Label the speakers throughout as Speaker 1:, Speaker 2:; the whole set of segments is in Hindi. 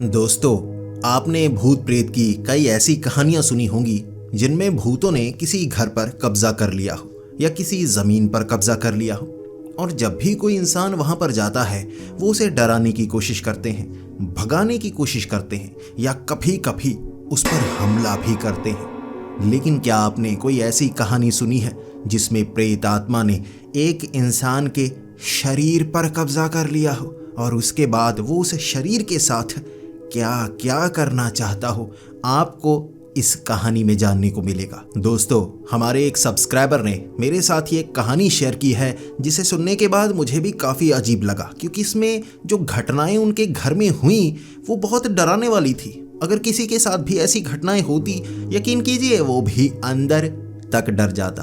Speaker 1: दोस्तों, आपने भूत प्रेत की कई ऐसी कहानियां सुनी होंगी जिनमें भूतों ने किसी घर पर कब्जा कर लिया हो या किसी जमीन पर कब्जा कर लिया हो। और जब भी कोई इंसान वहां पर जाता है वो उसे डराने की कोशिश करते हैं, भगाने की कोशिश करते हैं या कभी कभी उस पर हमला भी करते हैं। लेकिन क्या आपने कोई ऐसी कहानी सुनी है जिसमें प्रेत आत्मा ने एक इंसान के शरीर पर कब्जा कर लिया हो और उसके बाद वो उस शरीर के साथ क्या क्या करना चाहता हो? आपको इस कहानी में जानने को मिलेगा। दोस्तों, हमारे एक सब्सक्राइबर ने मेरे साथ ये एक कहानी शेयर की है जिसे सुनने के बाद मुझे भी काफ़ी अजीब लगा, क्योंकि इसमें जो घटनाएं उनके घर में हुई वो बहुत डराने वाली थी। अगर किसी के साथ भी ऐसी घटनाएं होती, यकीन कीजिए वो भी अंदर तक डर जाता।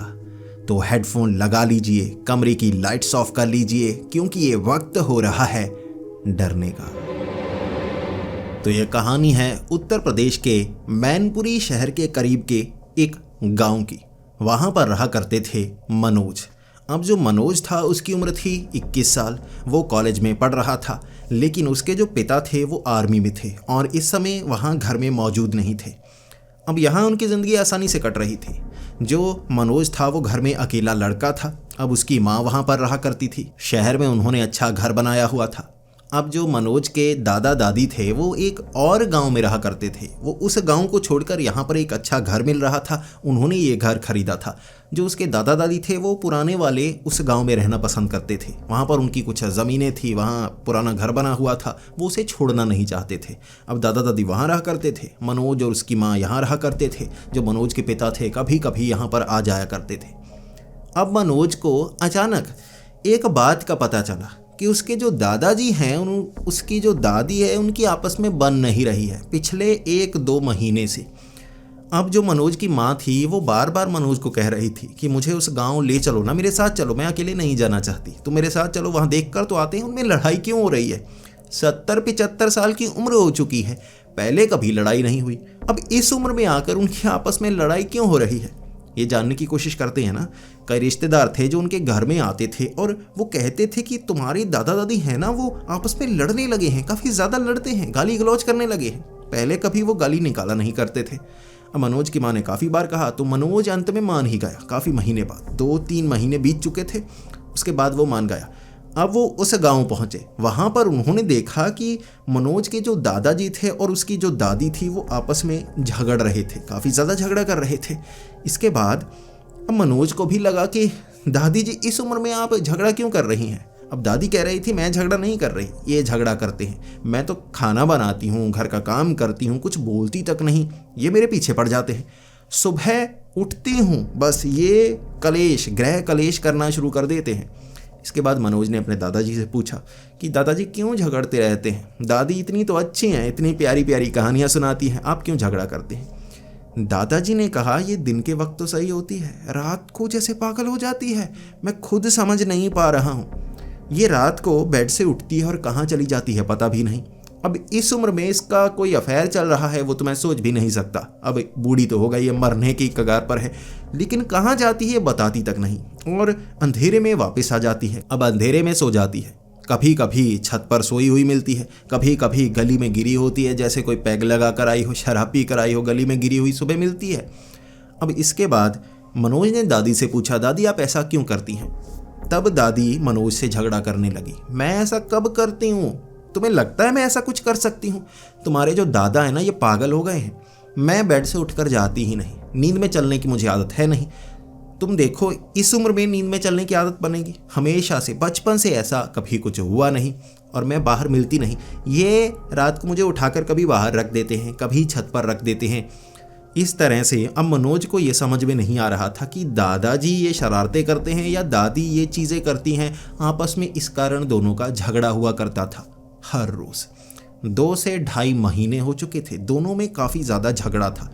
Speaker 1: तो हेडफोन लगा लीजिए, कमरे की लाइट्स ऑफ कर लीजिए, क्योंकि ये वक्त हो रहा है डरने का। तो यह कहानी है उत्तर प्रदेश के मैनपुरी शहर के करीब के एक गांव की। वहां पर रहा करते थे मनोज। अब जो मनोज था उसकी उम्र थी 21 साल। वो कॉलेज में पढ़ रहा था, लेकिन उसके जो पिता थे वो आर्मी में थे और इस समय वहां घर में मौजूद नहीं थे। अब यहाँ उनकी ज़िंदगी आसानी से कट रही थी। जो मनोज था वो घर में अकेला लड़का था। अब उसकी माँ वहाँ पर रहा करती थी। शहर में उन्होंने अच्छा घर बनाया हुआ था। अब जो मनोज के दादा दादी थे वो एक और गांव में रहा करते थे। वो उस गांव को छोड़कर यहाँ पर एक अच्छा घर मिल रहा था, उन्होंने ये घर खरीदा था। जो उसके दादा दादी थे वो पुराने वाले उस गांव में रहना पसंद करते थे। वहाँ पर उनकी कुछ ज़मीनें थी, वहाँ पुराना घर बना हुआ था, वो उसे छोड़ना नहीं चाहते थे। अब दादा दादी वहाँ रहा करते थे, मनोज और उसकी माँ यहाँ रहा करते थे। जो मनोज के पिता थे कभी कभी यहाँ पर आ जाया करते थे। अब मनोज को अचानक एक बात का पता चला कि उसके जो दादाजी हैं उसकी जो दादी है उनकी आपस में बन नहीं रही है पिछले 1-2 महीने से। अब जो मनोज की माँ थी वो बार बार मनोज को कह रही थी कि मुझे उस गांव ले चलो ना, मेरे साथ चलो, मैं अकेले नहीं जाना चाहती, तो मेरे साथ चलो, वहाँ देख कर तो आते हैं उनमें लड़ाई क्यों हो रही है। 70-75 साल की उम्र हो चुकी है, पहले कभी लड़ाई नहीं हुई, अब इस उम्र में आकर उनकी आपस में लड़ाई क्यों हो रही है। ये जानने की कोशिश करते हैं ना। कई रिश्तेदार थे जो उनके घर में आते थे और वो कहते थे कि तुम्हारी दादा दादी है ना वो आपस में लड़ने लगे हैं, काफ़ी ज़्यादा लड़ते हैं, गाली गलौज करने लगे हैं। पहले कभी वो गाली निकाला नहीं करते थे। अब मनोज की माँ ने काफ़ी बार कहा तो मनोज अंत में मान ही गया। काफ़ी महीने बाद, 2-3 महीने बीत चुके थे, उसके बाद वो मान गया। अब वो उस गांव पहुंचे। वहां पर उन्होंने देखा कि मनोज के जो दादाजी थे और उसकी जो दादी थी वो आपस में झगड़ रहे थे, काफ़ी ज़्यादा झगड़ा कर रहे थे। इसके बाद अब मनोज को भी लगा कि दादी जी इस उम्र में आप झगड़ा क्यों कर रही हैं। अब दादी कह रही थी मैं झगड़ा नहीं कर रही, ये झगड़ा करते हैं, मैं तो खाना बनाती हूँ, घर का काम करती हूँ, कुछ बोलती तक नहीं, ये मेरे पीछे पड़ जाते हैं। सुबह उठती हूँ बस ये कलेश, गृह कलेश करना शुरू कर देते हैं। इसके बाद मनोज ने अपने दादाजी से पूछा कि दादाजी क्यों झगड़ते रहते हैं, दादी इतनी तो अच्छी हैं, इतनी प्यारी प्यारी कहानियाँ सुनाती हैं, आप क्यों झगड़ा करते हैं। दादाजी ने कहा ये दिन के वक्त तो सही होती है, रात को जैसे पागल हो जाती है, मैं खुद समझ नहीं पा रहा हूँ। ये रात को बेड से उठती है और कहाँ चली जाती है पता भी नहीं। अब इस उम्र में इसका कोई अफेयर चल रहा है वो तो मैं सोच भी नहीं सकता। अब बूढ़ी तो हो गई है, मरने की कगार पर है, लेकिन कहाँ जाती है बताती तक नहीं, और अंधेरे में वापस आ जाती है। अब अंधेरे में सो जाती है, कभी कभी छत पर सोई हुई मिलती है, कभी कभी गली में गिरी होती है, जैसे कोई पैग लगा कर आई हो, शराब पी कर आई हो, गली में गिरी हुई सुबह मिलती है। अब इसके बाद मनोज ने दादी से पूछा दादी आप ऐसा क्यों करती हैं। तब दादी मनोज से झगड़ा करने लगी, मैं ऐसा कब करती हूँ, तुम्हें लगता है मैं ऐसा कुछ कर सकती हूँ। तुम्हारे जो दादा है ना ये पागल हो गए हैं, मैं बेड से उठकर जाती ही नहीं, नींद में चलने की मुझे आदत है नहीं। तुम देखो इस उम्र में नींद में चलने की आदत बनेगी, हमेशा से बचपन से ऐसा कभी कुछ हुआ नहीं, और मैं बाहर मिलती नहीं। ये रात को मुझे उठाकर कभी बाहर रख देते हैं, कभी छत पर रख देते हैं। इस तरह से अब मनोज को ये समझ में नहीं आ रहा था कि दादाजी ये शरारतें करते हैं या दादी ये चीज़ें करती हैं आपस में। इस कारण दोनों का झगड़ा हुआ करता था हर रोज़। 2 से 2.5 महीने हो चुके थे, दोनों में काफ़ी ज़्यादा झगड़ा था।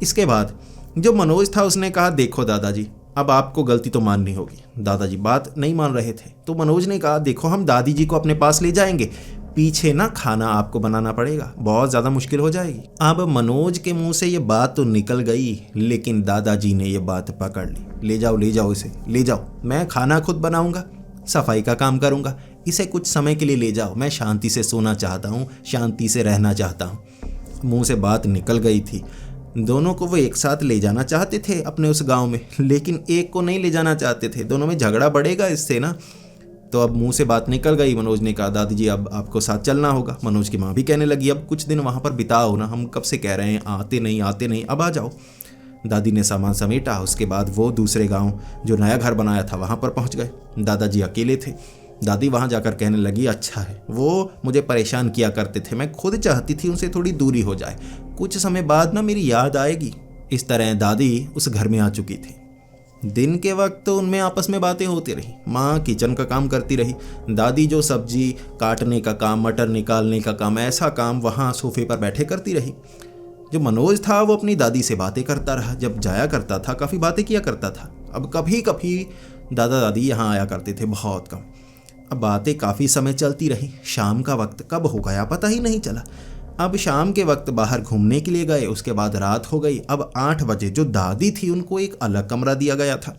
Speaker 1: इसके बाद जो मनोज था उसने कहा देखो दादाजी अब आपको गलती तो माननी होगी। दादाजी बात नहीं मान रहे थे, तो मनोज ने कहा देखो हम दादी जी को अपने पास ले जाएंगे, पीछे ना खाना आपको बनाना पड़ेगा, बहुत ज़्यादा मुश्किल हो जाएगी। अब मनोज के मुंह से ये बात तो निकल गई, लेकिन दादाजी ने ये बात पकड़ ली, ले जाओ इसे, ले जाओ, मैं खाना खुद बनाऊंगा, सफाई का काम करूंगा, इसे कुछ समय के लिए ले जाओ, मैं शांति से सोना चाहता हूँ, शांति से रहना चाहता हूँ। मुंह से बात निकल गई थी। दोनों को वो एक साथ ले जाना चाहते थे अपने उस गांव में, लेकिन एक को नहीं ले जाना चाहते थे। दोनों में झगड़ा बढ़ेगा इससे ना। तो अब मुंह से बात निकल गई। मनोज ने कहा दादी जी अब आपको साथ चलना होगा। मनोज की माँ भी कहने लगी अब कुछ दिन वहाँ पर बिताओ ना, हम कब से कह रहे हैं आते नहीं, अब आ जाओ। दादी ने सामान समेटा। उसके बाद वो दूसरे गांव जो नया घर बनाया था वहाँ पर पहुँच गए। दादाजी अकेले थे। दादी वहाँ जाकर कहने लगी अच्छा है, वो मुझे परेशान किया करते थे, मैं खुद चाहती थी उनसे थोड़ी दूरी हो जाए, कुछ समय बाद ना मेरी याद आएगी। इस तरह दादी उस घर में आ चुकी थी। दिन के वक्त तो उनमें आपस में बातें होती रही। माँ किचन का काम करती रही, दादी जो सब्जी काटने का काम, मटर निकालने का काम, ऐसा काम वहाँ सोफे पर बैठे करती रही। जो मनोज था वो अपनी दादी से बातें करता रहा। जब जाया करता था काफ़ी बातें किया करता था। अब कभी कभी दादा दादी यहाँ आया करते थे, बहुत कम। अब बातें काफ़ी समय चलती रही। शाम का वक्त कब हो गया पता ही नहीं चला। अब शाम के वक्त बाहर घूमने के लिए गए, उसके बाद रात हो गई। अब 8 बजे जो दादी थी उनको एक अलग कमरा दिया गया था।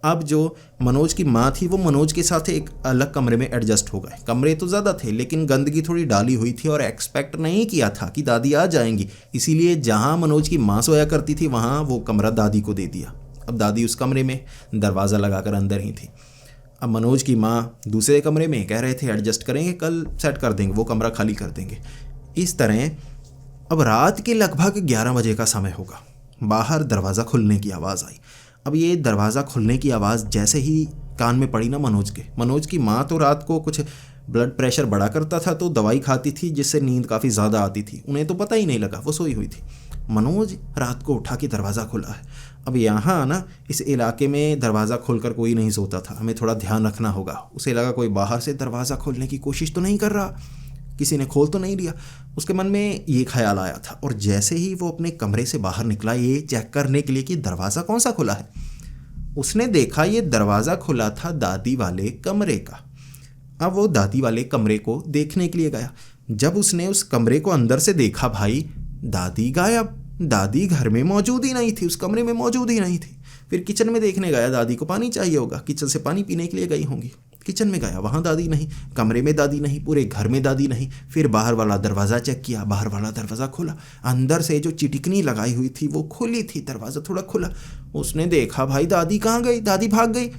Speaker 1: अब जो मनोज की माँ थी वो मनोज के साथ एक अलग कमरे में एडजस्ट हो गए। कमरे तो ज़्यादा थे लेकिन गंदगी थोड़ी डाली हुई थी और एक्सपेक्ट नहीं किया था कि दादी आ जाएंगी, इसीलिए जहाँ मनोज की माँ सोया करती थी वहाँ वो कमरा दादी को दे दिया। अब दादी उस कमरे में दरवाज़ा लगाकर अंदर ही थी। अब मनोज की माँ दूसरे कमरे में कह रहे थे एडजस्ट करेंगे, कल सेट कर देंगे, वो कमरा खाली कर देंगे। इस तरह अब रात के लगभग 11 बजे का समय होगा। बाहर दरवाज़ा खुलने की आवाज़ आई। अब ये दरवाज़ा खुलने की आवाज़ जैसे ही कान में पड़ी ना मनोज की माँ तो रात को कुछ ब्लड प्रेशर बढ़ा करता था तो दवाई खाती थी जिससे नींद काफ़ी ज़्यादा आती थी, उन्हें तो पता ही नहीं लगा, वो सोई हुई थी। मनोज रात को उठा कि दरवाज़ा खुला है। अब यहाँ ना इस इलाके में दरवाज़ा खोलकर कोई नहीं सोता था, हमें थोड़ा ध्यान रखना होगा। उसे लगा कोई बाहर से दरवाज़ा खोलने की कोशिश तो नहीं कर रहा, किसी ने खोल तो नहीं लिया। उसके मन में ये ख्याल आया था और जैसे ही वो अपने कमरे से बाहर निकला ये चेक करने के लिए कि दरवाज़ा कौन सा खुला है, उसने देखा ये दरवाज़ा खुला था दादी वाले कमरे का। अब वो दादी वाले कमरे को देखने के लिए गया। जब उसने उस कमरे को अंदर से देखा भाई, दादी गायब, दादी घर में मौजूद ही नहीं थी, उस कमरे में मौजूद ही नहीं थी। फिर किचन में देखने गया, दादी को पानी चाहिए होगा, किचन से पानी पीने के लिए गई होंगी। किचन में गया, वहाँ दादी नहीं, कमरे में दादी नहीं, पूरे घर में दादी नहीं। फिर बाहर वाला दरवाज़ा चेक किया, बाहर वाला दरवाज़ा खुला, अंदर से जो चिटिकनी लगाई हुई थी वो खुली थी, दरवाज़ा थोड़ा खुला। उसने देखा भाई दादी कहाँ गई, दादी भाग गई।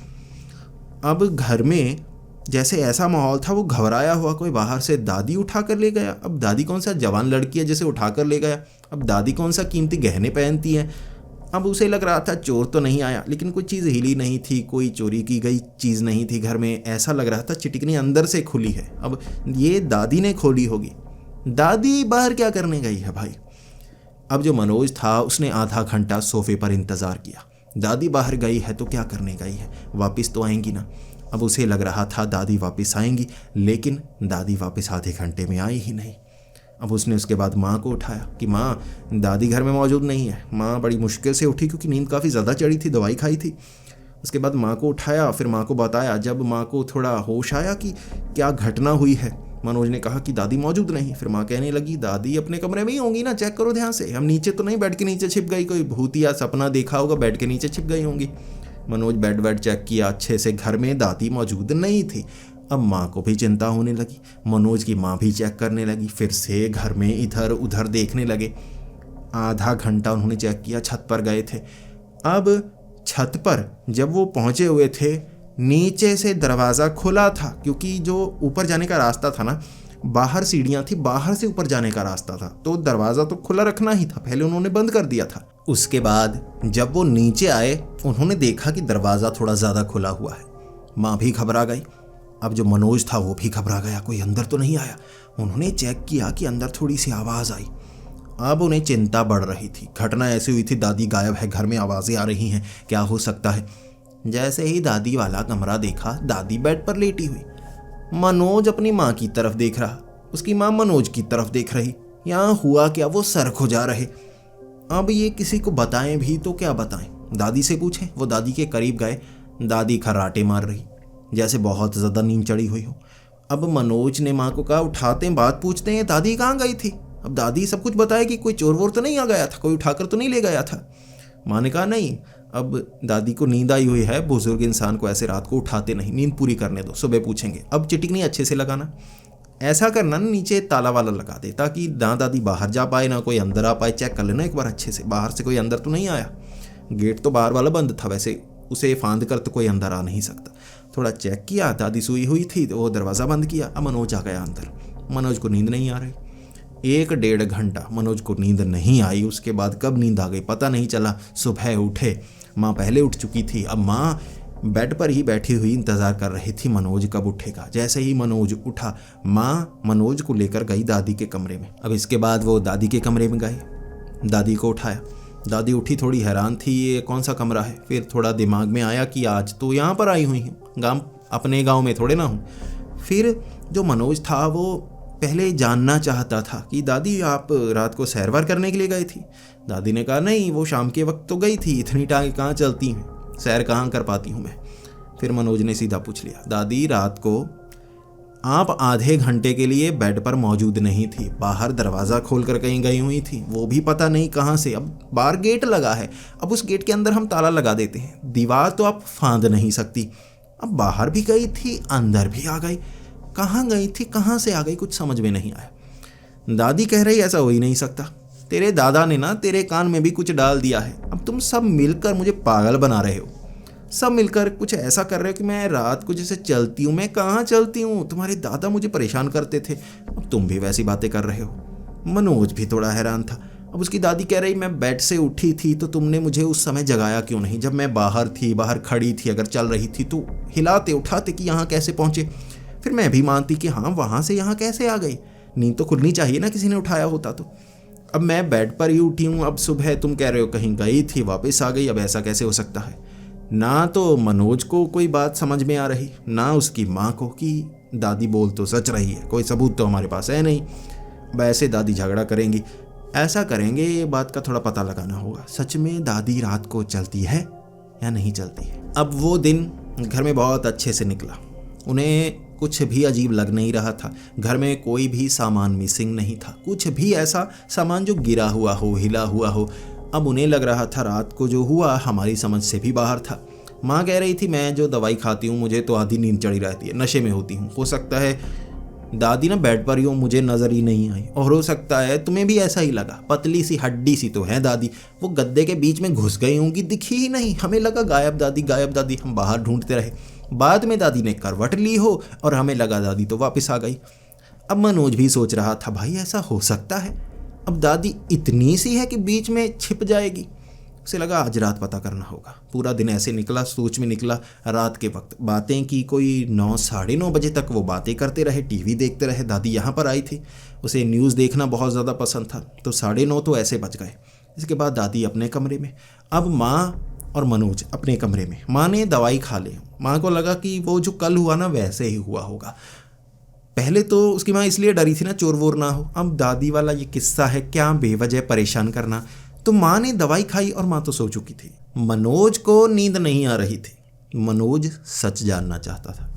Speaker 1: अब घर में जैसे ऐसा माहौल था, वो घबराया हुआ कोई बाहर से दादी उठा कर ले गया। अब दादी कौन सा जवान लड़की है जिसे उठा कर ले गया, अब दादी कौन सा कीमती गहने पहनती है। अब उसे लग रहा था चोर तो नहीं आया, लेकिन कोई चीज़ हिली नहीं थी, कोई चोरी की गई चीज़ नहीं थी घर में, ऐसा लग रहा था चिटिकनी अंदर से खुली है। अब ये दादी ने खोली होगी। दादी बाहर क्या करने गई है भाई। अब जो मनोज था उसने आधा घंटा सोफे पर इंतज़ार किया। दादी बाहर गई है तो क्या करने गई है, वापस तो आएंगी ना। अब उसे लग रहा था दादी वापस आएंगी, लेकिन दादी वापस आधे घंटे में आई ही नहीं। अब उसने उसके बाद माँ को उठाया कि माँ दादी घर में मौजूद नहीं है। माँ बड़ी मुश्किल से उठी क्योंकि नींद काफ़ी ज़्यादा चढ़ी थी, दवाई खाई थी। उसके बाद माँ को उठाया, फिर माँ को बताया। जब माँ को थोड़ा होश आया कि क्या घटना हुई है, मनोज ने कहा कि दादी मौजूद नहीं। फिर माँ कहने लगी दादी अपने कमरे में ही होंगी ना, चेक करो ध्यान से, हम नीचे तो नहीं बेड के नीचे छिप गई, कोई भूत या सपना देखा होगा बेड के नीचे छिप गई होंगी। मनोज बेड चेक किया अच्छे से, घर में दादी मौजूद नहीं थी। अब माँ को भी चिंता होने लगी, मनोज की माँ भी चेक करने लगी, फिर से घर में इधर उधर देखने लगे। आधा घंटा उन्होंने चेक किया, छत पर गए थे। अब छत पर जब वो पहुँचे हुए थे, नीचे से दरवाज़ा खुला था, क्योंकि जो ऊपर जाने का रास्ता था ना, बाहर सीढ़ियाँ थी, बाहर से ऊपर जाने का रास्ता था, तो दरवाज़ा तो खुला रखना ही था, पहले उन्होंने बंद कर दिया था। उसके बाद जब वो नीचे आए उन्होंने देखा कि दरवाज़ा थोड़ा ज़्यादा खुला हुआ है। माँ भी घबरा गई। अब जो मनोज था वो भी घबरा गया, कोई अंदर तो नहीं आया। उन्होंने चेक किया कि अंदर थोड़ी सी आवाज़ आई। अब उन्हें चिंता बढ़ रही थी। घटना ऐसी हुई थी, दादी गायब है, घर में आवाज़ें आ रही हैं, क्या हो सकता है। जैसे ही दादी वाला कमरा देखा, दादी बेड पर लेटी हुई। मनोज अपनी माँ की तरफ देख रहा, उसकी माँ मनोज की तरफ देख रही। यहाँ हुआ क्या, वो सर खुजा रहे। अब ये किसी को बताएं भी तो क्या बताएं, दादी से पूछें। वो दादी के करीब गए, दादी खर्राटे मार रही जैसे बहुत ज़्यादा नींद चढ़ी हुई हो। अब मनोज ने माँ को कहा उठाते हैं, बात पूछते हैं, दादी कहाँ गई थी। अब दादी सब कुछ बताए कि कोई चोर वोर तो नहीं आ गया था, कोई उठाकर तो नहीं ले गया था। माँ ने कहा नहीं, अब दादी को नींद आई हुई है, बुजुर्ग इंसान को ऐसे रात को उठाते नहीं, नींद पूरी करने दो, सुबह पूछेंगे। अब चिटिकनी अच्छे से लगाना, ऐसा करना ना नीचे ताला वाला लगा दे, ताकि ना दादी बाहर जा पाए ना कोई अंदर आ पाए। चेक कर लेना एक बार अच्छे से, बाहर से कोई अंदर तो नहीं आया। गेट तो बाहर वाला बंद था, वैसे उसे फांद कर तो कोई अंदर आ नहीं सकता। थोड़ा चेक किया, दादी सोई हुई थी तो वो दरवाज़ा बंद किया। अब मनोज आ गया अंदर। मनोज को नींद नहीं आ रही, 1-1.5 घंटा मनोज को नींद नहीं आई। उसके बाद कब नींद आ गई पता नहीं चला। सुबह उठे, माँ पहले उठ चुकी थी। अब माँ बेड पर ही बैठी हुई इंतज़ार कर रही थी मनोज कब उठेगा। जैसे ही मनोज उठा, माँ मनोज को लेकर गई दादी के कमरे में। अब इसके बाद वो दादी के कमरे में गए, दादी को उठाया। दादी उठी, थोड़ी हैरान थी, ये कौन सा कमरा है। फिर थोड़ा दिमाग में आया कि आज तो यहाँ पर आई हुई हूँ, अपने गाँव में थोड़े ना हूँ। फिर जो मनोज था वो पहले जानना चाहता था कि दादी आप रात को सैर वार करने के लिए गई थी। दादी ने कहा नहीं, वो शाम के वक्त तो गई थी, इतनी टांगे कहाँ चलती हैं, सैर कहाँ कर पाती हूँ मैं। फिर मनोज ने सीधा पूछ लिया, दादी रात को आप आधे घंटे के लिए बेड पर मौजूद नहीं थी, बाहर दरवाज़ा खोल कर कहीं गई हुई थी, वो भी पता नहीं कहाँ से। अब बाहर गेट लगा है, अब उस गेट के अंदर हम ताला लगा देते हैं, दीवार तो आप फांद नहीं सकती। अब बाहर भी गई थी, अंदर भी आ गई, कहाँ गई थी, कहाँ से आ गई, कुछ समझ में नहीं आया। दादी कह रही ऐसा हो ही नहीं सकता, तेरे दादा ने ना तेरे कान में भी कुछ डाल दिया है। अब तुम सब मिलकर मुझे पागल बना रहे हो, सब मिलकर कुछ ऐसा कर रहे हो कि मैं रात को जैसे चलती हूँ। मैं कहाँ चलती हूँ, तुम्हारे दादा मुझे परेशान करते थे, अब तुम भी वैसी बातें कर रहे हो। मनोज भी थोड़ा हैरान था। अब उसकी दादी कह रही मैं बेड से उठी थी तो तुमने मुझे उस समय जगाया क्यों नहीं, जब मैं बाहर थी, बाहर खड़ी थी, अगर चल रही थी तो हिलाते उठाते कि यहाँ कैसे पहुँचे। फिर मैं भी मानती कि हाँ वहाँ से यहाँ कैसे आ गई, नींद तो खुलनी चाहिए ना, किसी ने उठाया होता तो। अब मैं बेड पर ही उठी हूँ, अब सुबह तुम कह रहे हो कहीं गई थी वापस आ गई, अब ऐसा कैसे हो सकता है। ना तो मनोज को कोई बात समझ में आ रही, ना उसकी माँ को कि दादी बोल तो सच रही है, कोई सबूत तो हमारे पास है नहीं। वैसे दादी झगड़ा करेंगी, ऐसा करेंगे, ये बात का थोड़ा पता लगाना होगा, सच में दादी रात को चलती है या नहीं चलती है। अब वो दिन घर में बहुत अच्छे से निकला, उन्हें कुछ भी अजीब लग नहीं रहा था। घर में कोई भी सामान मिसिंग नहीं था, कुछ भी ऐसा सामान जो गिरा हुआ हो, हिला हुआ हो। अब उन्हें लग रहा था रात को जो हुआ हमारी समझ से भी बाहर था। माँ कह रही थी मैं जो दवाई खाती हूँ मुझे तो आधी नींद चढ़ी रहती है, नशे में होती हूँ। हो सकता है दादी ना बेड पर ही हो, मुझे नज़र ही नहीं आई, और हो सकता है तुम्हें भी ऐसा ही लगा, पतली सी हड्डी सी तो है दादी, वो गद्दे के बीच में घुस गई होंगी, दिखी ही नहीं, हमें लगा गायब दादी गायब दादी, हम बाहर ढूंढते रहे। बाद में दादी ने करवट ली हो और हमें लगा दादी तो वापस आ गई। अब मनोज भी सोच रहा था भाई ऐसा हो सकता है, अब दादी इतनी सी है कि बीच में छिप जाएगी। उसे लगा आज रात पता करना होगा। पूरा दिन ऐसे निकला, सोच में निकला। रात के वक्त बातें की, कोई 9 साढ़े 9 बजे तक वो बातें करते रहे, टीवी देखते रहे। दादी यहाँ पर आई थी, उसे न्यूज़ देखना बहुत ज़्यादा पसंद था, तो 9:30 तो ऐसे बज गए। इसके बाद दादी अपने कमरे में, अब माँ और मनोज अपने कमरे में। माँ ने दवाई खा ली, माँ को लगा कि वो जो कल हुआ ना वैसे ही हुआ होगा। पहले तो उसकी माँ इसलिए डरी थी ना चोर वोर ना हो, अब दादी वाला ये किस्सा है, क्या बेवजह परेशान करना। तो माँ ने दवाई खाई और माँ तो सो चुकी थी। मनोज को नींद नहीं आ रही थी, मनोज सच जानना चाहता था।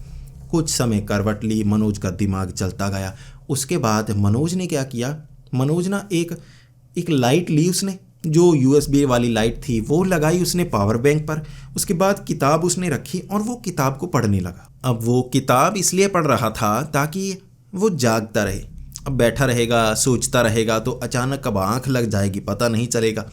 Speaker 1: कुछ समय करवट ली, मनोज का दिमाग चलता गया। उसके बाद मनोज ने क्या किया, मनोज ना एक लाइट ली उसने, जो USB वाली लाइट थी वो लगाई उसने पावर बैंक पर। उसके बाद किताब उसने रखी और वो किताब को पढ़ने लगा। अब वो किताब इसलिए पढ़ रहा था ताकि वो जागता रहे। अब बैठा रहेगा, सोचता रहेगा तो अचानक कब आँख लग जाएगी पता नहीं चलेगा।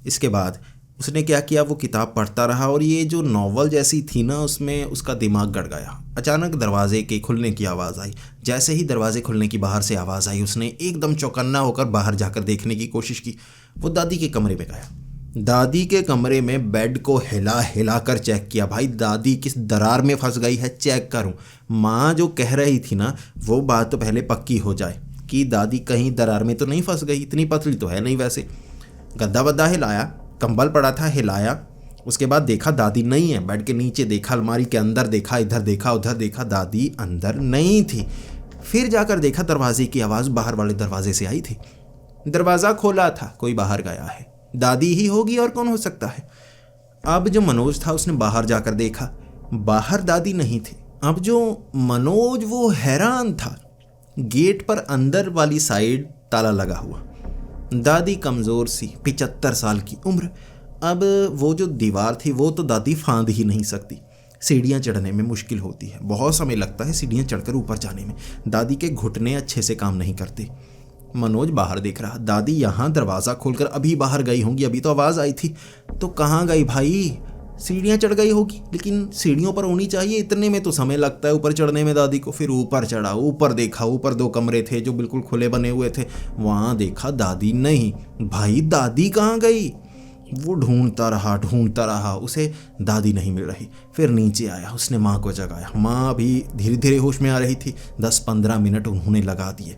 Speaker 1: इसके बाद उसने क्या किया, वो किताब पढ़ता रहा और ये जो नॉवल जैसी थी ना उसमें उसका दिमाग गड़ गया। अचानक दरवाजे के खुलने की आवाज़ आई। जैसे ही दरवाजे खुलने की बाहर से आवाज़ आई, उसने एकदम चौकन्ना होकर बाहर जाकर देखने की कोशिश की। वो दादी के कमरे में गया, दादी के कमरे में बेड को हिला हिला कर चेक किया। भाई दादी किस दरार में फंस गई है चेक करूं। माँ जो कह रही थी ना वो बात तो पहले पक्की हो जाए कि दादी कहीं दरार में तो नहीं फंस गई, इतनी पतली तो है नहीं। वैसे गद्दा वद्दा हिलाया, कंबल पड़ा था हिलाया, उसके बाद देखा दादी नहीं है। बेड के नीचे देखा, अलमारी के अंदर देखा, इधर देखा उधर देखा, दादी अंदर नहीं थी। फिर जाकर देखा दरवाजे की आवाज़ बाहर वाले दरवाजे से आई थी। दरवाज़ा खोला था, कोई बाहर गया है, दादी ही होगी और कौन हो सकता है। अब जो मनोज था उसने बाहर जाकर देखा, बाहर दादी नहीं थी। अब जो मनोज वो हैरान था, गेट पर अंदर वाली साइड ताला लगा हुआ, दादी कमज़ोर सी 75 साल की उम्र, अब वो जो दीवार थी वो तो दादी फांद ही नहीं सकती, सीढ़ियाँ चढ़ने में मुश्किल होती है, बहुत समय लगता है सीढ़ियाँ चढ़कर ऊपर जाने में। दादी के घुटने अच्छे से काम नहीं करते। मनोज बाहर देख रहा, दादी यहाँ दरवाज़ा खोलकर अभी बाहर गई होंगी, अभी तो आवाज़ आई थी। तो कहाँ गई भाई? सीढ़ियाँ चढ़ गई होगी, लेकिन सीढ़ियों पर होनी चाहिए, इतने में तो समय लगता है ऊपर चढ़ने में दादी को। फिर ऊपर चढ़ा, ऊपर देखा, ऊपर 2 कमरे थे जो बिल्कुल खुले बने हुए थे, वहाँ देखा दादी नहीं। भाई दादी कहाँ गई? वो ढूंढता रहा, उसे दादी नहीं मिल रही। फिर नीचे आया, उसने माँ को जगाया। माँ भी धीरे धीरे होश में आ रही थी। 10-15 मिनट उन्होंने लगा दिए।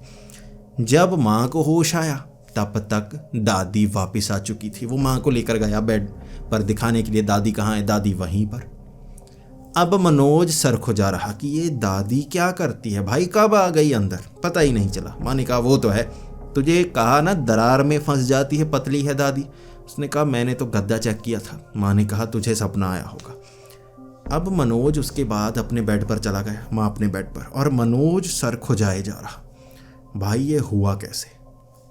Speaker 1: जब माँ को होश आया तब तक दादी वापस आ चुकी थी। वो माँ को लेकर गया बेड पर दिखाने के लिए, दादी कहाँ है? दादी वहीं पर। अब मनोज सर खुजा रहा कि ये दादी क्या करती है भाई, कब आ गई अंदर, पता ही नहीं चला। माँ ने कहा वो तो है, तुझे कहा ना दरार में फंस जाती है, पतली है दादी। उसने कहा मैंने तो गद्दा चेक किया था। माँ ने कहा तुझे सपना आया होगा। अब मनोज उसके बाद अपने बेड पर चला गया, माँ अपने बेड पर, और मनोज सर खुजाए जा रहा। भाई ये हुआ कैसे,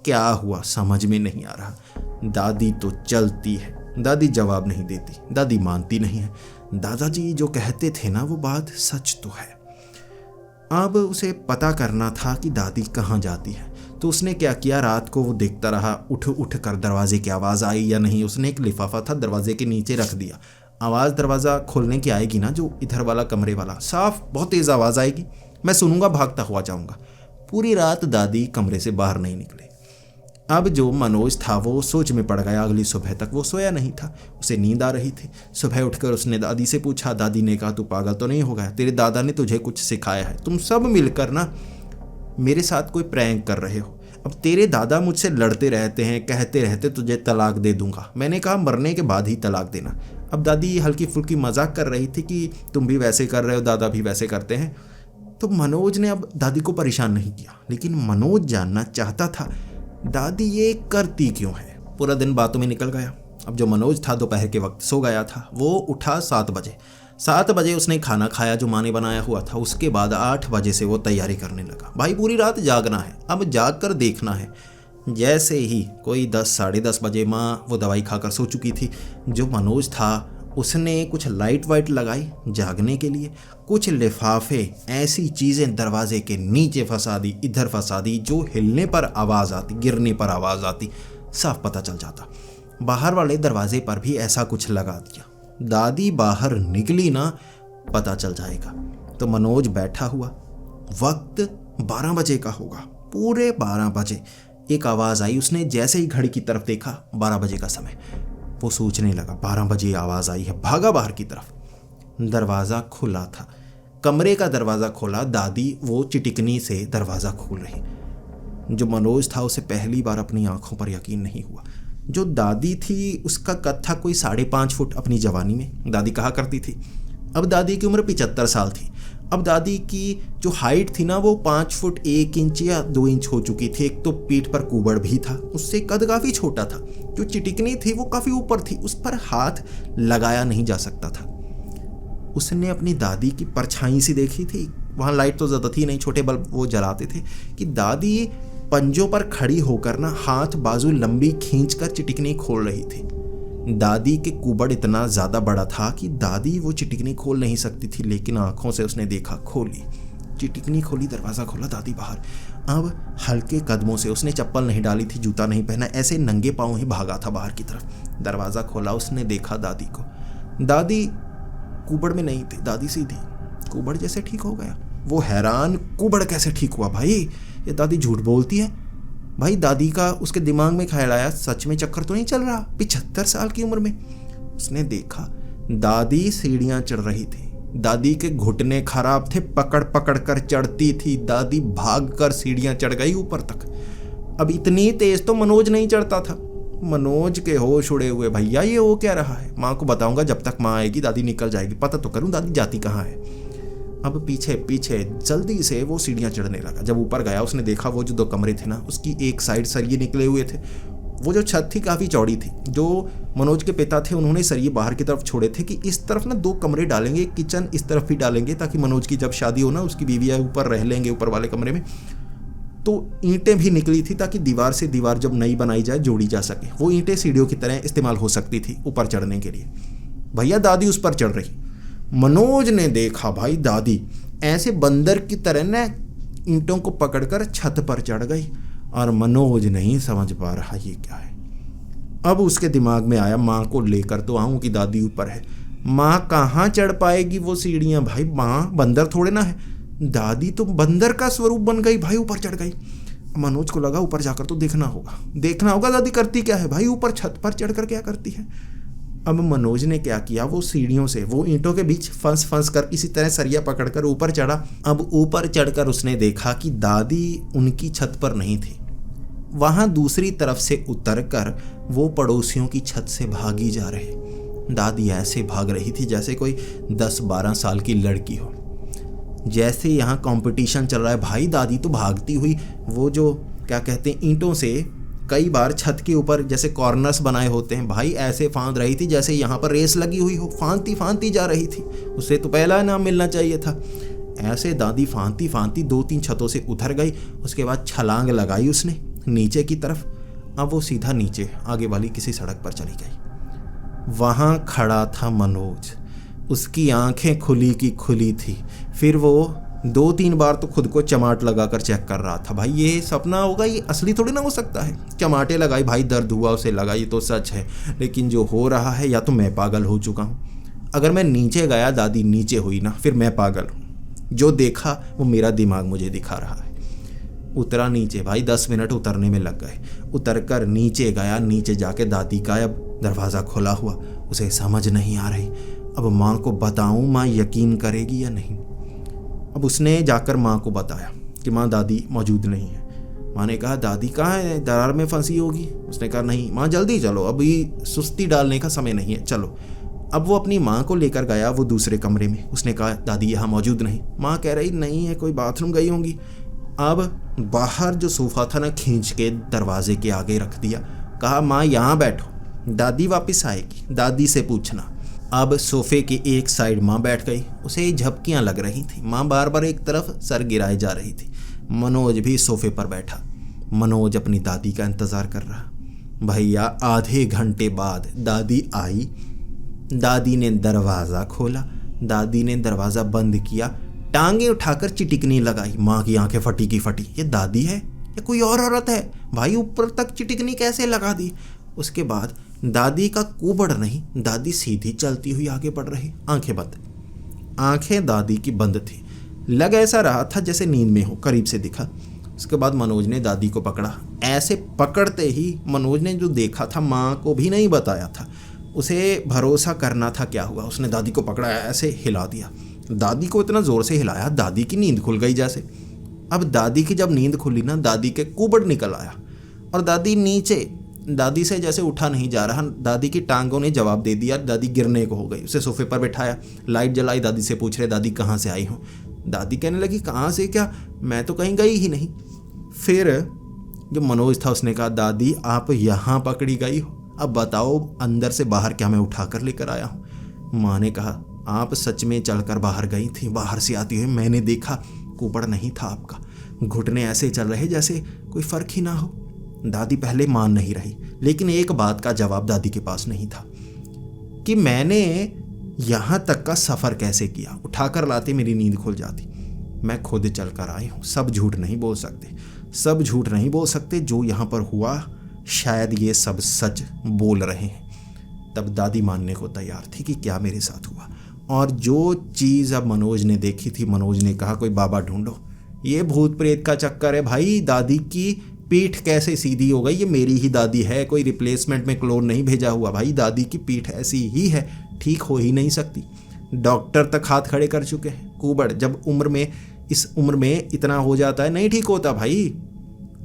Speaker 1: क्या हुआ, समझ में नहीं आ रहा। दादी तो चलती है, दादी जवाब नहीं देती, दादी मानती नहीं है। दादाजी जो कहते थे ना वो बात सच तो है। अब उसे पता करना था कि दादी कहाँ जाती है। तो उसने क्या किया, रात को वो देखता रहा, उठ कर दरवाजे की आवाज़ आई या नहीं। उसने एक लिफाफा था दरवाजे के नीचे रख दिया। आवाज़ दरवाज़ा खोलने की आएगी ना, जो इधर वाला कमरे वाला, साफ बहुत तेज़ आवाज़ आएगी, मैं सुनूंगा, भागता हुआ जाऊंगा। पूरी रात दादी कमरे से बाहर नहीं निकले। अब जो मनोज था वो सोच में पड़ गया। अगली सुबह तक वो सोया नहीं था, उसे नींद आ रही थी। सुबह उठकर उसने दादी से पूछा। दादी ने कहा तू पागल तो नहीं हो गया, तेरे दादा ने तुझे कुछ सिखाया है, तुम सब मिलकर ना मेरे साथ कोई प्रैंक कर रहे हो। अब तेरे दादा मुझसे लड़ते रहते हैं, कहते रहते तुझे तलाक दे दूंगा। मैंने कहा मरने के बाद ही तलाक देना। अब दादी हल्की फुल्की मजाक कर रही थी कि तुम भी वैसे कर रहे हो, दादा भी वैसे करते हैं। तो मनोज ने अब दादी को परेशान नहीं किया, लेकिन मनोज जानना चाहता था दादी ये करती क्यों है। पूरा दिन बातों में निकल गया। अब जो मनोज था दोपहर के वक्त सो गया था। वो उठा 7 बजे। 7 बजे उसने खाना खाया जो माँ ने बनाया हुआ था। उसके बाद 8 बजे से वो तैयारी करने लगा। भाई पूरी रात जागना है, अब जाग कर देखना है। जैसे ही कोई 10 साढ़े 10 बजे माँ वो दवाई खाकर सो चुकी थी। जो मनोज था उसने कुछ लाइट वाइट लगाई जागने के लिए, कुछ लिफाफे ऐसी चीज़ें दरवाजे के नीचे फंसा दी, इधर फंसा दी, जो हिलने पर आवाज़ आती, गिरने पर आवाज़ आती, साफ पता चल जाता। बाहर वाले दरवाजे पर भी ऐसा कुछ लगा दिया। दादी बाहर निकली ना पता चल जाएगा। तो मनोज बैठा हुआ, वक्त 12 बजे का होगा, पूरे 12 बजे एक आवाज़ आई। उसने जैसे ही घड़ी की तरफ देखा, 12 बजे का समय, वो सोचने लगा 12 बजे आवाज़ आई है। भागा बाहर की तरफ। दरवाज़ा खुला था, कमरे का दरवाज़ा खोला। दादी वो चिटिकनी से दरवाज़ा खोल रही। जो मनोज था उसे पहली बार अपनी आंखों पर यकीन नहीं हुआ। जो दादी थी उसका कद था कोई 5.5 फुट। अपनी जवानी में दादी कहा करती थी। अब दादी की उम्र 75 साल थी। अब दादी की जो हाइट थी ना वो 5 फुट 1 इंच या 2 इंच हो चुकी थी। एक तो पीठ पर कुबड़ भी था, उससे कद काफ़ी छोटा था। जो चिटिकनी थी वो काफ़ी ऊपर थी, उस पर हाथ लगाया नहीं जा सकता था। उसने अपनी दादी की परछाई सी देखी थी। वहाँ लाइट तो ज़्यादा थी नहीं, छोटे बल्ब वो जलाते थे, कि दादी पंजों पर खड़ी होकर ना हाथ बाजू लंबी खींचकर चिटिकनी खोल रही थी। दादी के कुबड़ इतना ज़्यादा बड़ा था कि दादी वो चिटिकनी खोल नहीं सकती थी, लेकिन आंखों से उसने देखा, खोली, चिटिकनी खोली, दरवाज़ा खोला, दादी बाहर। अब हल्के कदमों से, उसने चप्पल नहीं डाली थी, जूता नहीं पहना, ऐसे नंगे पाँव ही भागा था बाहर की तरफ। दरवाज़ा खोला, उसने देखा दादी को। दादी कुबड़ में नहीं थी, दादी सीधी कुबड़ जैसे ठीक हो गया। वो हैरान, कुबड़ कैसे ठीक हुआ भाई, ये दादी झूठ बोलती है। भाई दादी का उसके दिमाग में ख्याल आया, सच में चक्कर तो नहीं चल रहा 75 साल की उम्र में। उसने देखा दादी सीढ़ियाँ चढ़ रही थी। दादी के घुटने खराब थे, पकड़ पकड़ कर चढ़ती थी। दादी भाग कर सीढ़ियाँ चढ़ गई ऊपर तक। अब इतनी तेज तो मनोज नहीं चढ़ता था। मनोज के होश उड़े हुए, भैया ये वो क्या रहा है, माँ को बताऊंगा, जब तक माँ आएगी दादी निकल जाएगी, पता तो करूँ दादी जाती कहाँ है। अब पीछे पीछे जल्दी से वो सीढ़ियाँ चढ़ने लगा। जब ऊपर गया उसने देखा वो जो 2 कमरे थे ना, उसकी एक साइड सरिये निकले हुए थे। वो जो छत थी काफ़ी चौड़ी थी। जो मनोज के पिता थे उन्होंने सरिये बाहर की तरफ छोड़े थे कि इस तरफ ना 2 कमरे डालेंगे, किचन इस तरफ भी डालेंगे, ताकि मनोज की जब शादी हो ना उसकी बीवियाँ ऊपर रह लेंगे ऊपर वाले कमरे में। तो ईंटें भी निकली थी ताकि दीवार से दीवार जब नई बनाई जाए जोड़ी जा सके। वो ईंटें सीढ़ियों की तरह इस्तेमाल हो सकती थी ऊपर चढ़ने के लिए। भैया दादी उस पर चढ़ रही। मनोज ने देखा भाई दादी ऐसे बंदर की तरह न ईंटों को पकड़कर छत पर चढ़ गई, और मनोज नहीं समझ पा रहा ये क्या है। अब उसके दिमाग में आया माँ को लेकर तो आऊँ कि दादी ऊपर है। माँ कहाँ चढ़ पाएगी वो सीढ़ियाँ भाई, माँ बंदर थोड़े ना है। दादी तो बंदर का स्वरूप बन गई भाई, ऊपर चढ़ गई। मनोज को लगा ऊपर जाकर तो देखना होगा दादी करती क्या है भाई, ऊपर छत पर चढ़कर क्या करती है। अब मनोज ने क्या किया, वो सीढ़ियों से वो ईंटों के बीच फंस कर किसी तरह सरिया पकड़कर ऊपर चढ़ा। अब ऊपर चढ़कर उसने देखा कि दादी उनकी छत पर नहीं थी, वहां दूसरी तरफ से उतरकर वो पड़ोसियों की छत से भागी जा रहे। दादी ऐसे भाग रही थी जैसे कोई 10-12 साल की लड़की हो। जैसे यहाँ कंपटीशन चल रहा है भाई, दादी तो भागती हुई वो जो क्या कहते हैं ईंटों से कई बार छत के ऊपर जैसे कॉर्नर्स बनाए होते हैं भाई, ऐसे फांद रही थी जैसे यहाँ पर रेस लगी हुई हो। फांदती जा रही थी। उसे तो पहला इनाम मिलना चाहिए था। ऐसे दादी फांदती 2-3 छतों से उतर गई। उसके बाद छलांग लगाई उसने नीचे की तरफ। अब वो सीधा नीचे आगे वाली किसी सड़क पर चली गई। वहाँ खड़ा था मनोज, उसकी आंखें खुली की खुली थी। फिर वो 2-3 बार तो खुद को चमाट लगाकर चेक कर रहा था भाई, ये सपना होगा, ये असली थोड़ी ना हो सकता है। चमाटे लगाई भाई, दर्द हुआ उसे, लगा ये तो सच है, लेकिन जो हो रहा है या तो मैं पागल हो चुका हूँ। अगर मैं नीचे गया दादी नीचे हुई ना, फिर मैं पागल हूँ। जो देखा वो मेरा दिमाग मुझे दिखा रहा है। उतरा नीचे भाई, 10 मिनट उतरने में लग गए। उतर कर नीचे गया, नीचे जाके दादी का अब दरवाज़ा खुला हुआ। उसे समझ नहीं आ रही अब माँ को बताऊँ, माँ यकीन करेगी या नहीं। अब उसने जाकर माँ को बताया कि माँ दादी मौजूद नहीं है। माँ ने कहा दादी कहाँ है, दरार में फंसी होगी। उसने कहा नहीं माँ जल्दी चलो, अभी सुस्ती डालने का समय नहीं है, चलो। अब वो अपनी माँ को लेकर गया वो दूसरे कमरे में। उसने कहा दादी यहाँ मौजूद नहीं। माँ कह रही नहीं है, कोई बाथरूम गई होंगी। अब बाहर जो सोफ़ा था ना, खींच के दरवाजे के आगे रख दिया। कहा माँ यहाँ बैठो, दादी वापस आएगी, दादी से पूछना। अब सोफे की एक साइड माँ बैठ गई। उसे झपकियाँ लग रही थी। माँ बार बार एक तरफ सर गिराए जा रही थी। मनोज भी सोफे पर बैठा। मनोज अपनी दादी का इंतज़ार कर रहा। भैया आधे घंटे बाद दादी आई। दादी ने दरवाज़ा खोला। दादी ने दरवाज़ा बंद किया, टांगे उठाकर चिटिकनी लगाई। माँ की आंखें फटी की फटी। ये दादी है या कोई और औरत है भाई, ऊपर तक चिटिकनी कैसे लगा दी। उसके बाद दादी का कुबड़ नहीं, दादी सीधी चलती हुई आगे बढ़ रही, आंखें बंद। आंखें दादी की बंद थी। लग ऐसा रहा था जैसे नींद में हो। करीब से दिखा। उसके बाद मनोज ने दादी को पकड़ा। ऐसे पकड़ते ही मनोज ने जो देखा था माँ को भी नहीं बताया था। उसे भरोसा करना था क्या हुआ। उसने दादी को पकड़ा, ऐसे हिला दिया। दादी को इतना ज़ोर से हिलाया दादी की नींद खुल गई जैसे। अब दादी की जब नींद खुली ना, दादी के कुबड़ निकल आया और दादी नीचे, दादी से जैसे उठा नहीं जा रहा। दादी की टांगों ने जवाब दे दिया। दादी गिरने को हो गई। उसे सोफे पर बिठाया, लाइट जलाई। दादी से पूछ रहे दादी कहाँ से आई हो। दादी कहने लगी कहाँ से क्या, मैं तो कहीं गई ही नहीं। फिर जो मनोज था उसने कहा दादी आप यहाँ पकड़ी गई हो, अब बताओ अंदर से बाहर क्या मैं उठा कर लेकर आया हूँ। माँ ने कहा आप सच में चलकर बाहर गई थी। बाहर से आती हुई मैंने देखा, कुबड़ नहीं था आपका, घुटने ऐसे चल रहे जैसे कोई फर्क ही ना हो। दादी पहले मान नहीं रही, लेकिन एक बात का जवाब दादी के पास नहीं था कि मैंने यहाँ तक का सफ़र कैसे किया। उठाकर लाते मेरी नींद खुल जाती। मैं खुद चल कर आई हूँ। सब झूठ नहीं बोल सकते, सब झूठ नहीं बोल सकते। जो यहाँ पर हुआ शायद ये सब सच बोल रहे हैं। तब दादी मानने को तैयार थी कि क्या मेरे साथ हुआ। और जो चीज़ अब मनोज ने देखी थी, मनोज ने कहा कोई बाबा ढूंढो, ये भूत प्रेत का चक्कर है भाई। दादी की पीठ कैसे सीधी हो गई, ये मेरी ही दादी है, कोई रिप्लेसमेंट में क्लोन नहीं भेजा हुआ भाई। दादी की पीठ ऐसी ही है, ठीक हो ही नहीं सकती। डॉक्टर तक हाथ खड़े कर चुके हैं। कुबड़ जब इस उम्र में इतना हो जाता है, नहीं ठीक होता भाई।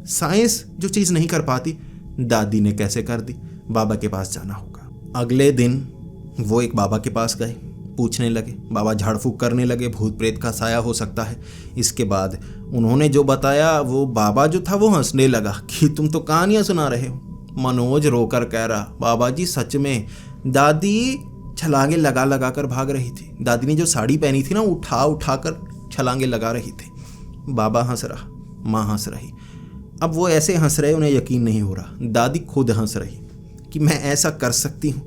Speaker 1: साइंस जो चीज़ नहीं कर पाती, दादी ने कैसे कर दी। बाबा के पास जाना होगा। अगले दिन वो एक बाबा के पास गए, पूछने लगे। बाबा झाड़ फूक करने लगे, भूत प्रेत का साया हो सकता है। इसके बाद उन्होंने जो बताया, वो बाबा जो था वो हंसने लगा कि तुम तो कहानियाँ सुना रहे हो। मनोज रोकर कह रहा बाबा जी सच में दादी छलांगे लगा लगा कर भाग रही थी। दादी ने जो साड़ी पहनी थी ना, उठा उठा कर छलांगे लगा रही थी। बाबा हंस रहा, माँ हंस रही। अब वो ऐसे हंस रहे, उन्हें यकीन नहीं हो रहा। दादी खुद हंस रही कि मैं ऐसा कर सकती हूँ।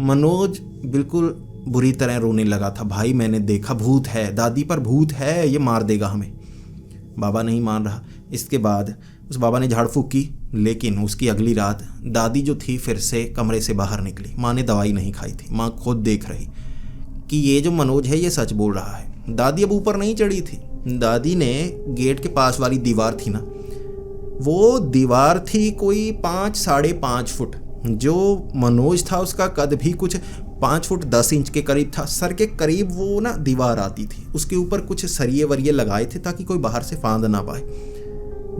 Speaker 1: मनोज बिल्कुल बुरी तरह रोने लगा था। भाई मैंने देखा, भूत है दादी, पर भूत है, ये मार देगा हमें। बाबा नहीं मान रहा। इसके बाद उस बाबा ने झाड़ फूक की, लेकिन उसकी अगली रात दादी जो थी फिर से कमरे से बाहर निकली। माँ ने दवाई नहीं खाई थी। माँ खुद देख रही कि ये जो मनोज है ये सच बोल रहा है। दादी अब ऊपर नहीं चढ़ी थी। दादी ने गेट के पास वाली दीवार थी ना, वो दीवार थी कोई 5-5.5 फुट। जो मनोज था उसका कद भी कुछ 5 फुट 10 इंच के करीब था। सर के करीब वो ना दीवार आती थी। उसके ऊपर कुछ सरिये वरिये लगाए थे ताकि कोई बाहर से फांद ना पाए।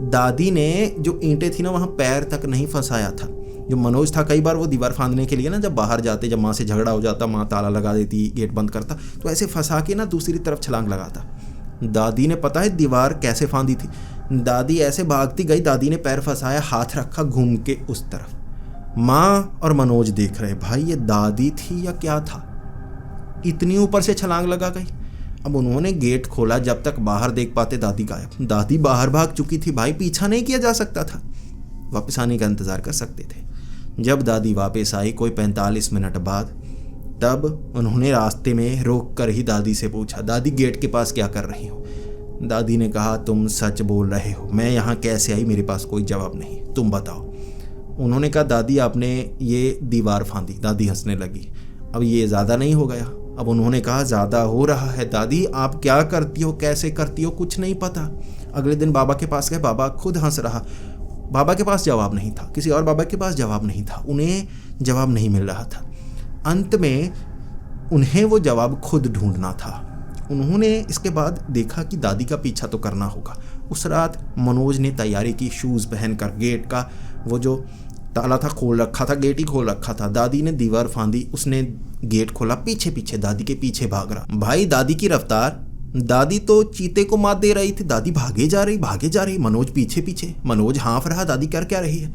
Speaker 1: दादी ने जो ईंटें थी ना वहाँ पैर तक नहीं फंसाया था। जो मनोज था, कई बार वो दीवार फांदने के लिए ना जब बाहर जाते, जब माँ से झगड़ा हो जाता, माँ ताला लगा देती, गेट बंद करता, तो ऐसे फंसा के ना दूसरी तरफ छलांग लगाता। दादी ने पता है दीवार कैसे फांदी थी। दादी ऐसे भागती गई, दादी ने पैर फंसाया, हाथ रखा घूम के उस तरफ। माँ और मनोज देख रहे, भाई ये दादी थी या क्या था, इतनी ऊपर से छलांग लगा गई। अब उन्होंने गेट खोला, जब तक बाहर देख पाते दादी गायब। दादी बाहर भाग चुकी थी। भाई पीछा नहीं किया जा सकता था, वापस आने का इंतजार कर सकते थे। जब दादी वापस आई कोई 45 मिनट बाद, तब उन्होंने रास्ते में रोक कर ही दादी से पूछा, दादी गेट के पास क्या कर रही हो? दादी ने कहा, तुम सच बोल रहे हो, मैं यहाँ कैसे आई मेरे पास कोई जवाब नहीं, तुम बताओ। उन्होंने कहा, दादी आपने ये दीवार फांदी। दादी हंसने लगी। अब ये ज़्यादा नहीं हो गया? अब उन्होंने कहा, ज़्यादा हो रहा है। दादी आप क्या करती हो, कैसे करती हो, कुछ नहीं पता। अगले दिन बाबा के पास गए, बाबा खुद हंस रहा। बाबा के पास जवाब नहीं था, किसी और बाबा के पास जवाब नहीं था, उन्हें जवाब नहीं मिल रहा था। अंत में उन्हें वो जवाब खुद ढूंढना था। उन्होंने इसके बाद देखा कि दादी का पीछा तो करना होगा। उस रात मनोज ने तैयारी की, शूज़ पहनकर गेट का वो जो ताला था खोल रखा था, गेट ही खोल रखा था। दादी ने दीवार फांदी, उसने गेट खोला, पीछे पीछे दादी के पीछे भाग रहा। भाई दादी की रफ्तार, दादी तो चीते को मात दे रही थी। दादी भागे जा रही, मनोज पीछे पीछे। मनोज हाँफ रहा, दादी कर क्या रही है?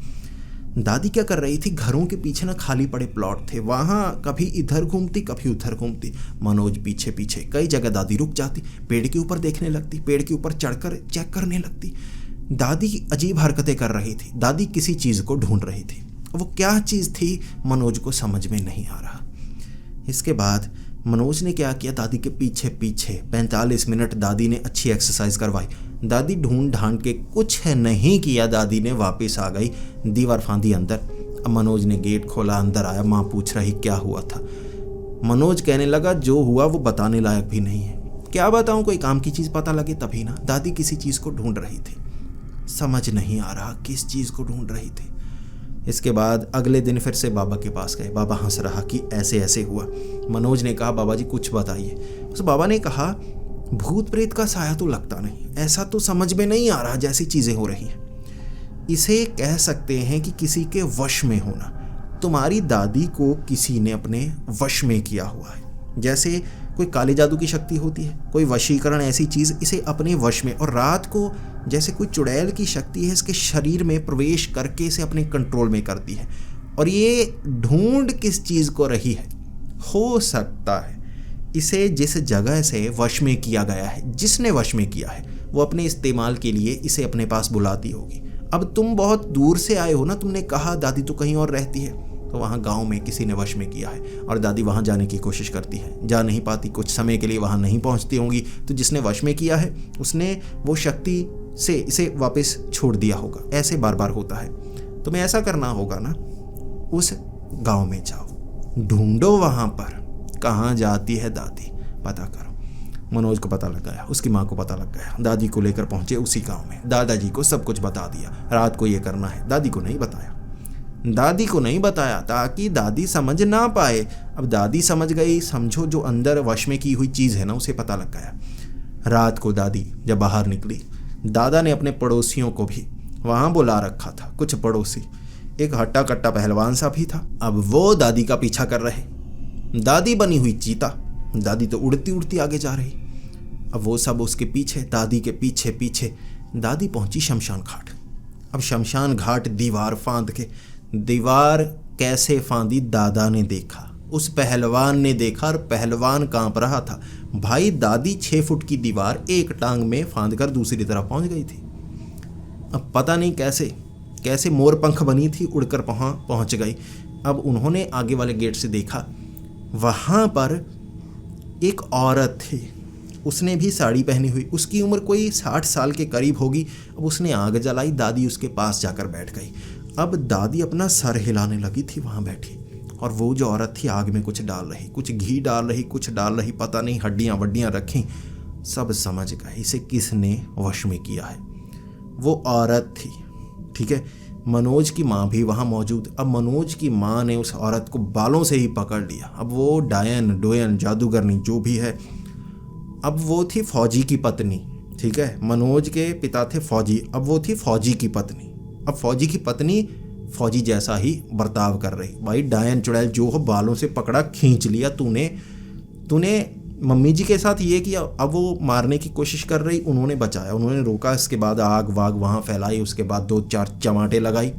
Speaker 1: दादी क्या कर रही थी, घरों के पीछे ना खाली पड़े प्लॉट थे, वहाँ कभी इधर घूमती कभी उधर घूमती। मनोज पीछे पीछे। कई जगह दादी रुक जाती, पेड़ के ऊपर देखने लगती, पेड़ के ऊपर चढ़कर चेक करने लगती। दादी अजीब हरकतें कर रही थी। दादी किसी चीज़ को ढूंढ रही थी। वो क्या चीज़ थी मनोज को समझ में नहीं आ रहा। इसके बाद मनोज ने क्या किया, दादी के पीछे पीछे 45 मिनट दादी ने अच्छी एक्सरसाइज करवाई। दादी ढूंढ ढांड के कुछ है नहीं किया, दादी ने वापस आ गई, दीवार फांदी अंदर। अब मनोज ने गेट खोला, अंदर आया। माँ पूछ रही क्या हुआ था। मनोज कहने लगा, जो हुआ वो बताने लायक भी नहीं है। क्या बताऊँ, कोई काम की चीज़ पता लगे तभी ना। दादी किसी चीज़ को ढूंढ रही थी, समझ नहीं आ रहा किस चीज़ को ढूंढ रही थी। इसके बाद अगले दिन फिर से बाबा के पास गए। बाबा हंस रहा कि ऐसे ऐसे हुआ। मनोज ने कहा, बाबा जी कुछ बताइए। उस बाबा ने कहा, भूत प्रेत का साया तो लगता नहीं, ऐसा तो समझ में नहीं आ रहा जैसी चीज़ें हो रही हैं। इसे कह सकते हैं कि किसी के वश में होना। तुम्हारी दादी को किसी ने अपने वश में किया हुआ है। जैसे कोई काले जादू की शक्ति होती है, कोई वशीकरण, ऐसी चीज़ इसे अपने वश में। और रात को जैसे कोई चुड़ैल की शक्ति है, इसके शरीर में प्रवेश करके इसे अपने कंट्रोल में करती है। और ये ढूंढ किस चीज़ को रही है, हो सकता है इसे जिस जगह से वश में किया गया है, जिसने वश में किया है, वो अपने इस्तेमाल के लिए इसे अपने पास बुलाती होगी। अब तुम बहुत दूर से आए हो ना, तुमने कहा दादी तो कहीं और रहती है, तो वहाँ गांव में किसी ने वश में किया है और दादी वहाँ जाने की कोशिश करती है, जा नहीं पाती, कुछ समय के लिए वहाँ नहीं पहुँचती होंगी। तो जिसने वश में किया है उसने वो शक्ति से इसे वापस छोड़ दिया होगा। ऐसे बार बार होता है। तुम्हें ऐसा करना होगा ना, उस गांव में जाओ, ढूंढो वहाँ पर कहाँ जाती है दादी, पता करो। मनोज को पता लग गया, उसकी माँ को पता लग गया। दादी को लेकर पहुँचे उसी गाँव में। दादाजी को सब कुछ बता दिया, रात को ये करना है। दादी को नहीं बताया ताकि दादी समझ ना पाए। अब दादी समझ गई, समझो जो अंदर वश में की हुई चीज़ है ना, उसे पता लग गया। रात को दादी जब बाहर निकली, दादा ने अपने पड़ोसियों को भी वहाँ बुला रखा था। कुछ पड़ोसी, एक हट्टा कट्टा पहलवान सा भी था। अब वो दादी का पीछा कर रहे। दादी बनी हुई चीता, दादी तो उड़ती उड़ती आगे जा रही। अब वो सब उसके पीछे, दादी के पीछे पीछे। दादी पहुंची शमशान घाट। अब शमशान घाट दीवार फांद के, दीवार कैसे फांदी दादा ने देखा, उस पहलवान ने देखा, और पहलवान कांप रहा था। भाई दादी 6 फुट की दीवार एक टांग में फांद कर दूसरी तरफ पहुंच गई थी। अब पता नहीं कैसे कैसे मोर पंख बनी थी, उड़कर पहुंच गई। अब उन्होंने आगे वाले गेट से देखा, वहाँ पर एक औरत थी, उसने भी साड़ी पहनी हुई, उसकी उम्र कोई 60 साल के करीब होगी। अब उसने आग जलाई, दादी उसके पास जाकर बैठ गई। अब दादी अपना सर हिलाने लगी थी वहाँ बैठी, और वो जो औरत थी आग में कुछ डाल रही, कुछ घी डाल रही, कुछ डाल रही, पता नहीं हड्डियाँ वड्डियाँ रखी। सब समझ गए इसे किसने वश में किया है। वो औरत थी, ठीक है। मनोज की माँ भी वहाँ मौजूद। अब मनोज की माँ ने उस औरत को बालों से ही पकड़ लिया। अब वो डायन डोयन जादूगरनी जो भी है, अब वो थी फौजी की पत्नी, ठीक है। मनोज के पिता थे फौजी, अब वो थी फौजी की पत्नी। अब फौजी की पत्नी फौजी जैसा ही बर्ताव कर रही। भाई डायन चुड़ैल जो हो, बालों से पकड़ा, खींच लिया, तूने मम्मी जी के साथ ये किया। अब वो मारने की कोशिश कर रही, उन्होंने बचाया, उन्होंने रोका। इसके बाद आग वाग वहाँ फैलाई, उसके बाद 2-4 चमाटे लगाई।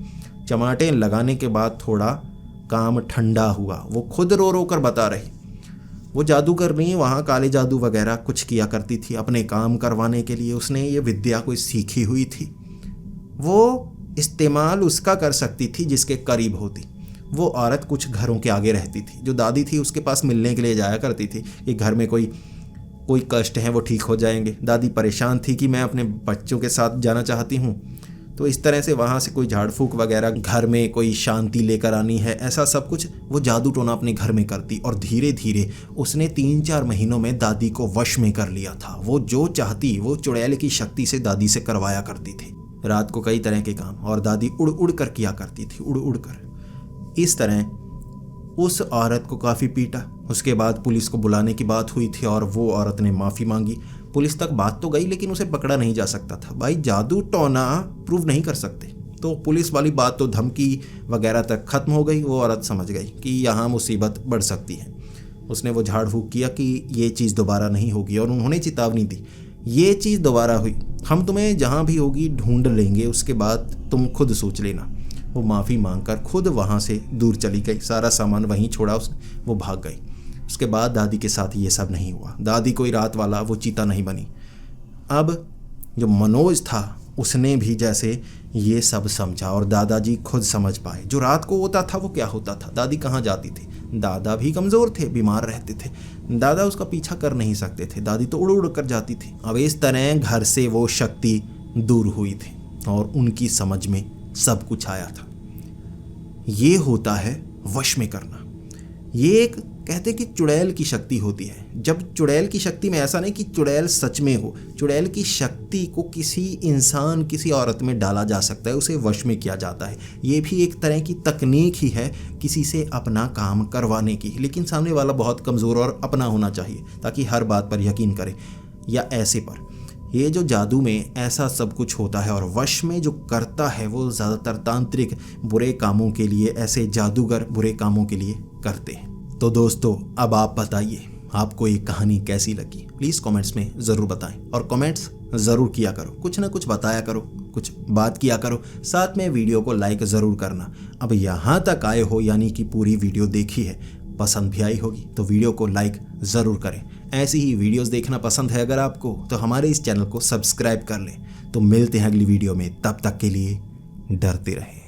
Speaker 1: चमाटे लगाने के बाद थोड़ा काम ठंडा हुआ। वो खुद रो रो कर बता रही, वो जादूगर नहीं, वहाँ काले जादू वगैरह कुछ किया करती थी अपने काम करवाने के लिए। उसने ये विद्या कोई सीखी हुई थी, वो इस्तेमाल उसका कर सकती थी जिसके करीब होती। वो औरत कुछ घरों के आगे रहती थी, जो दादी थी उसके पास मिलने के लिए जाया करती थी कि घर में कोई कष्ट है वो ठीक हो जाएंगे। दादी परेशान थी कि मैं अपने बच्चों के साथ जाना चाहती हूँ, तो इस तरह से वहाँ से कोई झाड़ फूक वगैरह, घर में कोई शांति लेकर आनी है, ऐसा सब कुछ वो जादू टोना अपने घर में करती। और धीरे धीरे उसने 3-4 महीनों में दादी को वश में कर लिया था। वो जो चाहती वो चुड़ैल की शक्ति से दादी से करवाया करती थी। रात को कई तरह के काम, और दादी उड़ उड़ कर किया करती थी, उड़ उड़ कर। इस तरह उस औरत को काफ़ी पीटा। उसके बाद पुलिस को बुलाने की बात हुई थी और वो औरत ने माफ़ी मांगी। पुलिस तक बात तो गई, लेकिन उसे पकड़ा नहीं जा सकता था। भाई जादू टोना प्रूव नहीं कर सकते, तो पुलिस वाली बात तो धमकी वगैरह तक ख़त्म हो गई। वो औरत समझ गई कि यहाँ मुसीबत बढ़ सकती है। उसने वो झाड़ फूक किया कि ये चीज़ दोबारा नहीं होगी, और उन्होंने चेतावनी दी, ये चीज़ दोबारा हुई हम तुम्हें जहाँ भी होगी ढूंढ लेंगे, उसके बाद तुम खुद सोच लेना। वो माफ़ी मांगकर खुद वहाँ से दूर चली गई, सारा सामान वहीं छोड़ा उसने, वो भाग गई। उसके बाद दादी के साथ ये सब नहीं हुआ। दादी कोई रात वाला वो चीता नहीं बनी। अब जो मनोज था उसने भी जैसे ये सब समझा, और दादाजी खुद समझ पाए जो रात को होता था वो क्या होता था। दादी कहाँ जाती थी, दादा भी कमज़ोर थे, बीमार रहते थे, दादा उसका पीछा कर नहीं सकते थे, दादी तो उड़ उड़ कर जाती थी। अब इस तरह घर से वो शक्ति दूर हुई थी और उनकी समझ में सब कुछ आया था। ये होता है वश में करना। ये एक कहते कि चुड़ैल की शक्ति होती है। जब चुड़ैल की शक्ति में ऐसा नहीं कि चुड़ैल सच में हो, चुड़ैल की शक्ति को किसी इंसान, किसी औरत में डाला जा सकता है, उसे वश में किया जाता है। ये भी एक तरह की तकनीक ही है किसी से अपना काम करवाने की, लेकिन सामने वाला बहुत कमज़ोर और अपना होना चाहिए ताकि हर बात पर यकीन करे, या ऐसे पर। ये जो जादू में ऐसा सब कुछ होता है, और वश में जो करता है वो ज़्यादातर तांत्रिक बुरे कामों के लिए, ऐसे जादूगर बुरे कामों के लिए करते हैं। तो दोस्तों अब आप बताइए आपको ये कहानी कैसी लगी, प्लीज़ कमेंट्स में ज़रूर बताएं, और कमेंट्स ज़रूर किया करो, कुछ ना कुछ बताया करो, कुछ बात किया करो, साथ में वीडियो को लाइक ज़रूर करना। अब यहाँ तक आए हो यानी कि पूरी वीडियो देखी है, पसंद भी आई होगी तो वीडियो को लाइक ज़रूर करें। ऐसी ही वीडियोस देखना पसंद है अगर आपको, तो हमारे इस चैनल को सब्सक्राइब कर लें। तो मिलते हैं अगली वीडियो में, तब तक के लिए डरते रहें।